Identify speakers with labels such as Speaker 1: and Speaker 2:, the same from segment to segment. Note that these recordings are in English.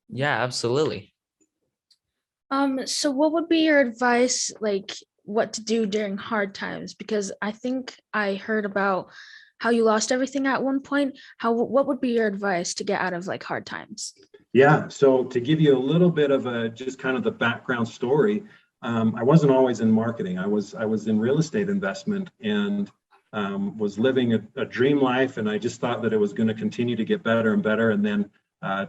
Speaker 1: Yeah, absolutely.
Speaker 2: So what would be your advice, like what to do during hard times? Because I think I heard about how you lost everything at one point. What would be your advice to get out of like hard times?
Speaker 3: Yeah, so to give you a little bit of a just kind of the background story, I wasn't always in marketing. I was in real estate investment and was living a dream life, and I just thought that it was going to continue to get better and better. And then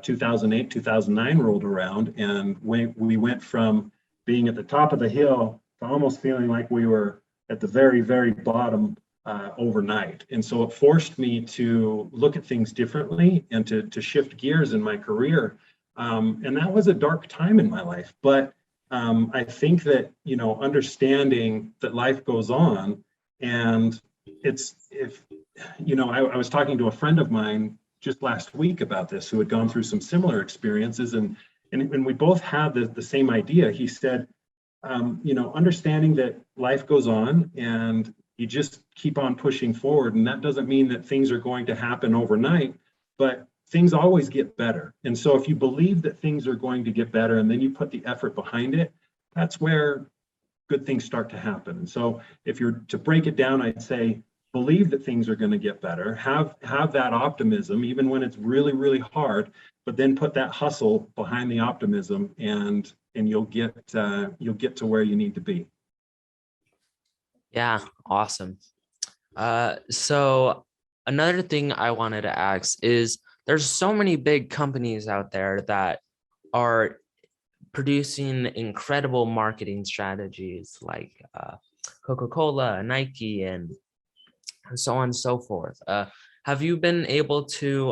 Speaker 3: 2008, 2009 rolled around, and we went from being at the top of the hill to almost feeling like we were at the very, very bottom overnight. And so it forced me to look at things differently and to shift gears in my career. And that was a dark time in my life. But I think that, understanding that life goes on, and I was talking to a friend of mine just last week about this who had gone through some similar experiences, and we both had the same idea. He said, understanding that life goes on and you just keep on pushing forward. And that doesn't mean that things are going to happen overnight, but things always get better. And so if you believe that things are going to get better and then you put the effort behind it, that's where good things start to happen. And so if you're to break it down, I'd say believe that things are going to get better, have that optimism even when it's really, really hard, but then put that hustle behind the optimism, and you'll get to where you need to be.
Speaker 1: Yeah, awesome. So another thing I wanted to ask is there's so many big companies out there that are producing incredible marketing strategies like Coca-Cola, Nike, and so on and so forth. Have you been able to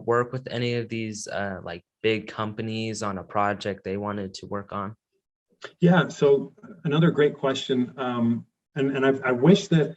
Speaker 1: work with any of these like big companies on a project they wanted to work on?
Speaker 3: Yeah, so another great question. And I wish that,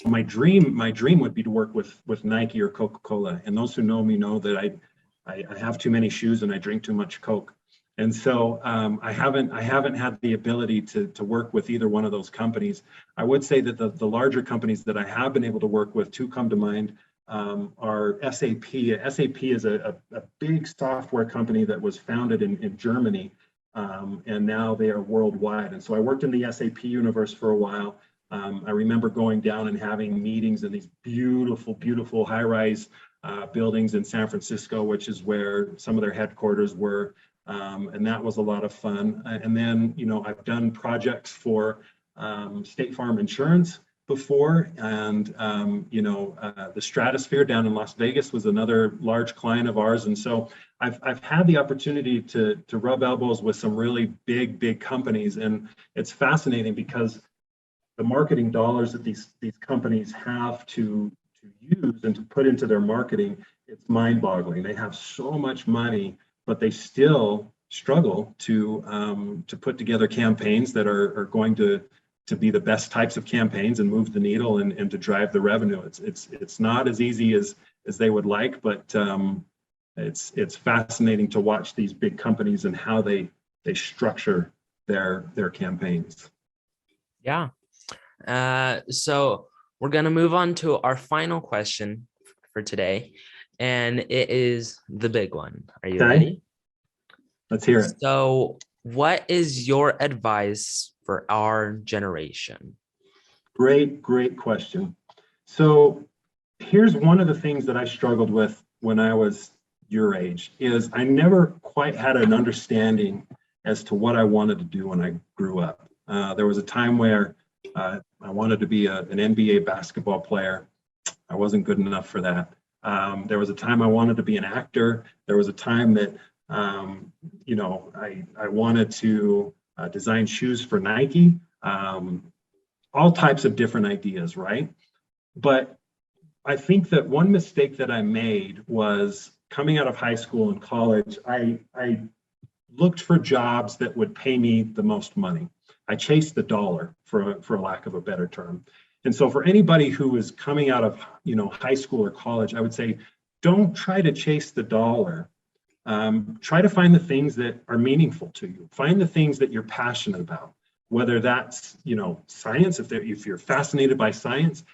Speaker 3: my dream would be to work with Nike or Coca-Cola. And those who know me know that I have too many shoes and I drink too much Coke. And so I haven't had the ability to work with either one of those companies. I would say that the larger companies that I have been able to work with, two come to mind, are SAP. SAP is a big software company that was founded in Germany. And now they are worldwide. And so I worked in the SAP universe for a while. I remember going down and having meetings in these beautiful, beautiful high-rise buildings in San Francisco, which is where some of their headquarters were. And that was a lot of fun. And then, I've done projects for State Farm Insurance before. And, the Stratosphere down in Las Vegas was another large client of ours. And so I've had the opportunity to rub elbows with some really big companies. And it's fascinating because the marketing dollars that these companies have to use and to put into their marketing, it's mind-boggling. They have so much money, but they still struggle to put together campaigns that are going to be the best types of campaigns and move the needle and to drive the revenue. It's not as easy as they would like, but it's fascinating to watch these big companies and how they structure their campaigns.
Speaker 1: Yeah. So we're going to move on to our final question for today, and it is the big one. Are you ready?
Speaker 3: Let's hear it.
Speaker 1: So what is your advice for our generation?
Speaker 3: Great question. So here's one of the things that I struggled with when I was your age is I never quite had an understanding as to what I wanted to do when I grew up. There was a time where I wanted to be an NBA basketball player. I wasn't good enough for that. There was a time I wanted to be an actor. There was a time that, I wanted to design shoes for Nike. All types of different ideas, right? But I think that one mistake that I made was coming out of high school and college, I looked for jobs that would pay me the most money. I chased the dollar, for lack of a better term. And so for anybody who is coming out of high school or college, I would say, don't try to chase the dollar. Try to find the things that are meaningful to you. Find the things that you're passionate about, whether that's science. If you're fascinated by science,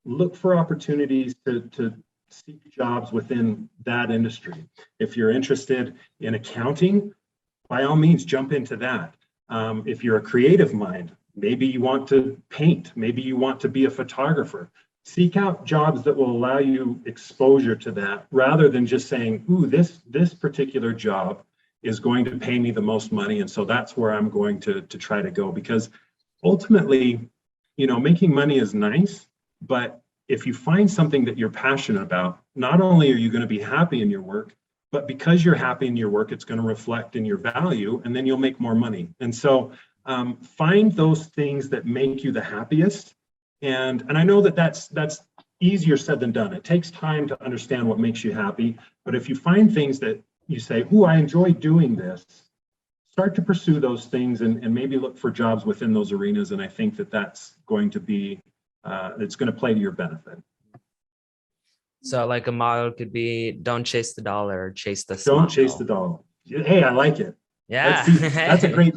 Speaker 3: look for opportunities to seek jobs within that industry. If you're interested in accounting, by all means, jump into that. If you're a creative mind, maybe you want to paint, maybe you want to be a photographer. Seek out jobs that will allow you exposure to that, rather than just saying, ooh, this particular job is going to pay me the most money, and so that's where I'm going to try to go. Because ultimately, making money is nice, but if you find something that you're passionate about, not only are you going to be happy in your work, but because you're happy in your work, it's going to reflect in your value, and then you'll make more money. And so find those things that make you the happiest. And I know that that's easier said than done. It takes time to understand what makes you happy. But if you find things that you say, "Ooh, I enjoy doing this," start to pursue those things, and maybe look for jobs within those arenas. And I think that that's going to be, it's going to play to your benefit.
Speaker 1: So like a motto could be, don't chase the dollar, chase the smile.
Speaker 3: Don't chase the dollar. Hey, I like it.
Speaker 1: Yeah.
Speaker 3: That's a great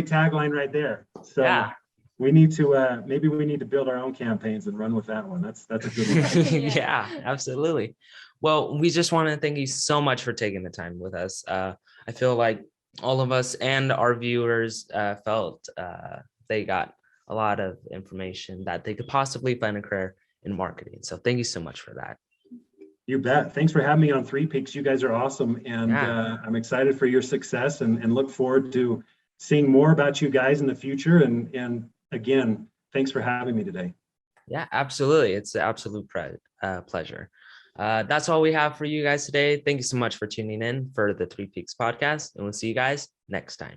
Speaker 3: tagline right there. So
Speaker 1: Yeah.
Speaker 3: we need to, maybe we need to build our own campaigns and run with that one. That's a good one.
Speaker 1: Yeah, absolutely. Well, we just want to thank you so much for taking the time with us. I feel like all of us and our viewers felt they got a lot of information that they could possibly find a career in marketing. So thank you so much for that.
Speaker 3: You bet. Thanks for having me on Three Peaks. You guys are awesome. And I'm excited for your success, and look forward to seeing more about you guys in the future. And again, thanks for having me today.
Speaker 1: Yeah, absolutely. It's an absolute pleasure. That's all we have for you guys today. Thank you so much for tuning in for the Three Peaks podcast, and we'll see you guys next time.